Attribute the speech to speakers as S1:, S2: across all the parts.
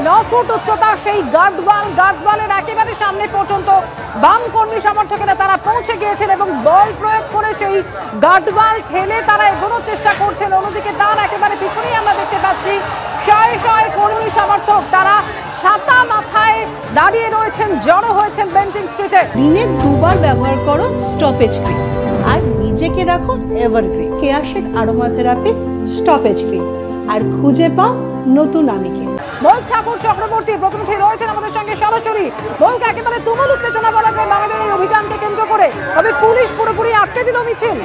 S1: 9 foot উচ্চতা সেই গার্ডওয়ালের একেবারে সামনে পর্যন্ত বাম কর্মী সমর্থকেরা তারা পৌঁছে গিয়েছেন এবং বল প্রয়োগ করে সেই গার্ডওয়াল ঠেলে তারা এগোনোর চেষ্টা করছেন। অন্যদিকে তার একেবারে পিছনেই আমরা দেখতে পাচ্ছি শয়ে শয়ে কর্মী সমর্থক তারা ছাতা মাথায় দাঁড়িয়ে রয়েছেন, জড়ো হয়েছেন বেন্টিং স্ট্রিটে।
S2: দিনে দুবার ব্যবহার করো স্টপেজ ক্রিম আর নিজেকে রাখো evergreen Keya Seth aroma therapy stop age cream আর খুঁজে পাও নতুন আমিকে।
S1: বল ঠাকুর চক্রবর্তী প্রতিনিধি রয়েছেন আমাদের সঙ্গে সরাসরি। বলকে একেবারে তুমুল উত্তেজনা বলা যায় বাঙালির এই অভিযানকে কেন্দ্র করে, তবে পুলিশ পুরোপুরি আটকে দিল মিছিল।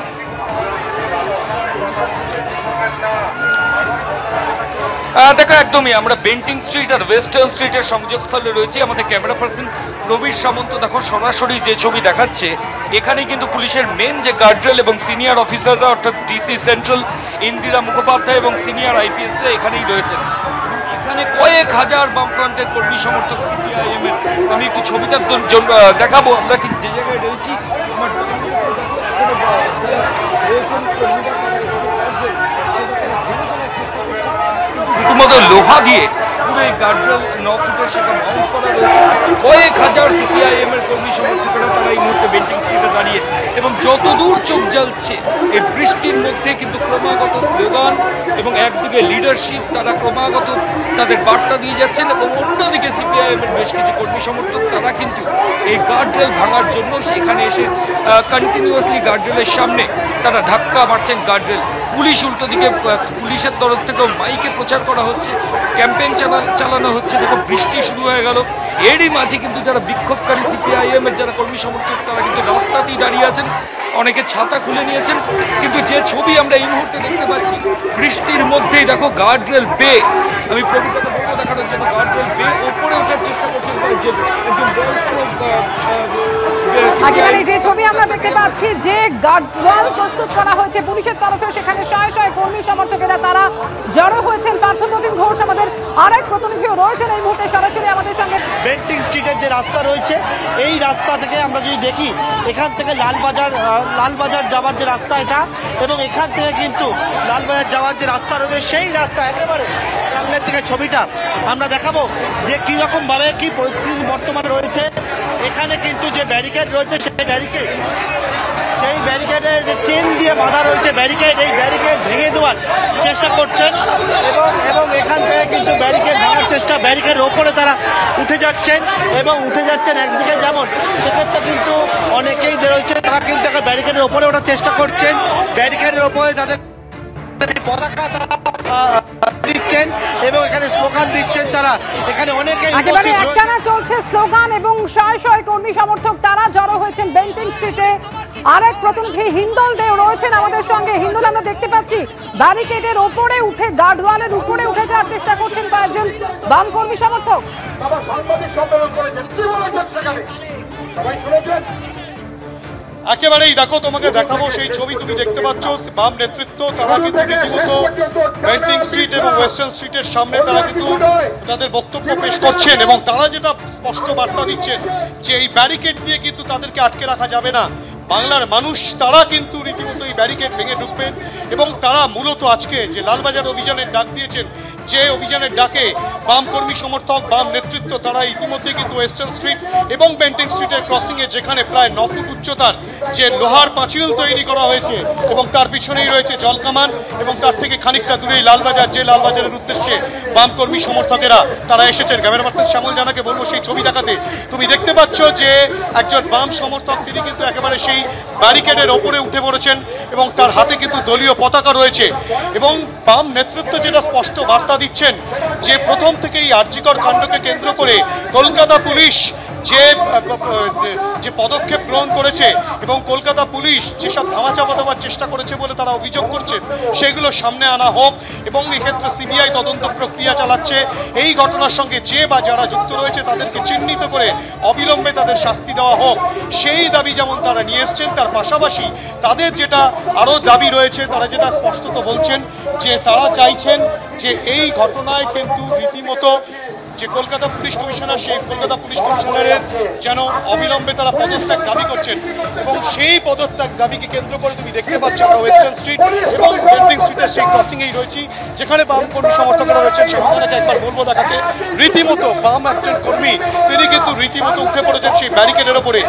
S3: দেখো একদমই আমরা বেন্টিং স্ট্রিট আর ওয়েস্টার্ন স্ট্রিটের সংযোগস্থলে রয়েছি। আমাদের ক্যামেরা পার্সন প্রবীর সামন্ত দেখো সরাসরি যে ছবি দেখাচ্ছে, এখানে কিন্তু পুলিশের মেন যে গার্ডরেল এবং সিনিয়র অফিসাররা অর্থাৎ ডিসি সেন্ট্রাল ইন্দিরা মুখোপাধ্যায় এবং সিনিয়র আইপিএসরা এখানেই রয়েছেন। এখানে কয়েক হাজার বামফ্রন্টের কর্মী সমর্থক সিপিআইএম এর, আমি একটু ছবিটার জন্য দেখাবো আমরা ঠিক যে জায়গায় রয়েছি। রীতিমতো লোহা দিয়ে পুরো এই গার্ডরেল 9 ফুটের সেটা মাউন্ট করা রয়েছে। কয়েক হাজার সিপিআইএম এর কর্মী সমর্থকেরা তারা এই মুহূর্তে বেন্টিং স্ট্রিটে দাঁড়িয়ে এবং যতদূর চোখ জ্বালছে এই বৃষ্টির মধ্যে কিন্তু ক্রমাগত স্লোগান এবং একদিকে লিডারশিপ তারা ক্রমাগত তাদের বার্তা দিয়ে যাচ্ছেন এবং অন্যদিকে সিপিআইএম এর বেশ কিছু কর্মী সমর্থক তারা কিন্তু এই গার্ডরেল ভাঙার জন্য সেখানে এসে কন্টিনিউয়াসলি গার্ডরেলের সামনে তারা ধাক্কা মারছেন গার্ডরেল। পুলিশ উল্টো দিকে পুলিশের তরফ থেকেও মাইকে প্রচার করা হচ্ছে, ক্যাম্পেইন চালানো হচ্ছে। দেখো বৃষ্টি শুরু হয়ে গেল, এরই মাঝে কিন্তু যারা বিক্ষোভকারী সিপিআইএম এর যারা কর্মী সমর্থক তারা কিন্তু রাস্তাতেই দাঁড়িয়ে আছেন, অনেকে ছাতা খুলে নিয়েছেন। কিন্তু যে ছবি আমরা এই মুহূর্তে দেখতে পাচ্ছি বৃষ্টির মধ্যেই দেখো গার্ডরেল বে, আমি প্রকৃতকে বলবো দেখানোর জন্য গার্ডরেল বে ওপরে ওঠার চেষ্টা করছেন একজন বয়স্ক
S1: একেবারে যে ছবি আমরা দেখতে পাচ্ছি যে গার্ডওয়াল প্রস্তুত করা হয়েছে পুলিশের তরফে, সেখানে শয়ে শয়ে কর্মী সমর্থকেরা তারা জড়ো হয়েছেন। পার্থপ্রতিম ঘোষ আমাদের আরেক প্রতিনিধিও রয়েছেন এই মুহূর্তে সরাসরি আমাদের সঙ্গে।
S4: বেন্টিং স্ট্রিটের যে রাস্তা রয়েছে এই রাস্তা থেকে আমরা যদি দেখি এখান থেকে লালবাজার যাওয়ার যে রাস্তা এটা, এবং এখান থেকে কিন্তু লালবাজার যাওয়ার যে রাস্তা রয়েছে সেই রাস্তা একেবারে সামনের দিকে ছবিটা আমরা দেখাবো যে কীরকম ভাবে কি পরিস্থিতি বর্তমানে রয়েছে। এখানে কিন্তু যে ব্যারিকেড রয়েছে সেই ব্যারিকেডের যে চেন দিয়ে বাঁধা রয়েছে ব্যারিকেড, এই ব্যারিকেড ভেঙে দেওয়ার চেষ্টা করছেন এবং এখান থেকে কিন্তু ব্যারিকেড ভাঙার চেষ্টা, ব্যারিকেডের ওপরে তারা উঠে যাচ্ছেন একদিকে যেমন, সেক্ষেত্রে কিন্তু অনেকেই রয়েছে তারা কিন্তু এখন ব্যারিকেডের ওপরে ওঠার চেষ্টা করছেন। ব্যারিকেডের ওপরে তাদের পতাকা দিচ্ছেন এবং এখানে স্লোগান দিচ্ছেন তারা। এখানে অনেকে
S1: একেবারে একটানা চলছে স্লোগান এবং শয়ে শয়ে কর্মী সমর্থক তারা জড়ো হয়েছেন বেন্টিং স্ট্রিটে। আরেক প্রতিনিধি হিন্দল দেও রয়েছেন আমাদের সঙ্গে। হিন্দল, আমরা দেখতে পাচ্ছি ব্যারিকেডের ওপরে উঠে গার্ডওয়ালের উপরে উঠে যাওয়ার চেষ্টা করছেন কয়েকজন বাম কর্মী সমর্থক।
S5: একেবারেই দেখো তোমাকে দেখাবো সেই ছবি, তুমি দেখতে পাচ্ছ বাম নেতৃত্ব তারা কিন্তু রীতিমত বেন্টিং স্ট্রিট এবং ওয়েস্টার্ন স্ট্রিটের সামনে তারা কিন্তু তাদের বক্তব্য পেশ করছেন এবং তারা যেটা স্পষ্ট বার্তা দিচ্ছেন যে এই ব্যারিকেড দিয়ে কিন্তু তাদেরকে আটকে রাখা যাবে না। বাংলার মানুষ তারা কিন্তু রীতিমতো এই ব্যারিকেড ভেঙে ঢুকবেন এবং তারা মূলত আজকে যে লালবাজার অভিযানের ডাক দিয়েছেন, যে অভিযানের ডাকে বাম কর্মী সমর্থক বাম নেতৃত্ব তারা ইতিমধ্যে কিন্তু ওয়েস্টার্ন স্ট্রিট এবং বেন্টিং স্ট্রিটের ক্রসিংয়ে যেখানে প্রায় 9 ফুট উচ্চতার যে লোহার পাঁচিল তৈরি করা হয়েছে এবং তার পিছনেই রয়েছে জলকামান এবং তার থেকে খানিকটা দূরেই লালবাজার, যে লালবাজারের উদ্দেশ্যে বাম কর্মী সমর্থকেরা তারা এসেছেন। ক্যামেরা পার্সন শ্যামল জানাকে বলবো সেই ছবি দেখাতে। তুমি দেখতে পাচ্ছ যে একজন বাম সমর্থক তিনি কিন্তু একেবারে সেই ব্যারিকেডের ওপরে উঠে পড়েছেন এবং তার হাতে কিন্তু দলীয় পতাকা রয়েছে এবং বাম নেতৃত্ব যেটা স্পষ্ট বার্তা দিচ্ছেন যে প্রথম থেকেই আরজিকর কাণ্ডকে কেন্দ্র করে কলকাতা পুলিশ যে পদক্ষেপ গ্রহণ করেছে এবং কলকাতা পুলিশ যেসব ধামাচাপা দেওয়ার চেষ্টা করেছে বলে তারা অভিযোগ করছে সেগুলো সামনে আনা হোক এবং এক্ষেত্রে সিবিআই তদন্ত প্রক্রিয়া চালাচ্ছে। এই ঘটনার সঙ্গে যে বা যারা যুক্ত রয়েছে তাদেরকে চিহ্নিত করে অবিলম্বে তাদের শাস্তি দেওয়া হোক, সেই দাবি যেমন তারা নিয়ে এসছেন। তার পাশাপাশি তাদের যেটা আরও দাবি রয়েছে, তারা যেটা স্পষ্টত বলছেন যে তারা চাইছেন যে এই ঘটনায় কিন্তু রীতিমতো যে কলকাতা পুলিশ কমিশনার, সেই কলকাতা পুলিশ কমিশনারের যেন অবিলম্বে তারা পদত্যাগ দাবি করছেন এবং সেই পদত্যাগ দাবিকে কেন্দ্র করে তুমি দেখতে পাচ্ছ আমরা ওয়েস্টার্ন স্ট্রিট এবং বেন্টিং স্ট্রিটের সেই ক্রসিংয়েই রয়েছি, যেখানে বাম কর্মী সমর্থকরা রয়েছেন। সেখানে একবার বলবো দেখাতে, রীতিমতো বাম একজন কর্মী তিনি কিন্তু রীতিমতো উঠে পড়েছেন সেই ব্যারিকেডের ওপরে।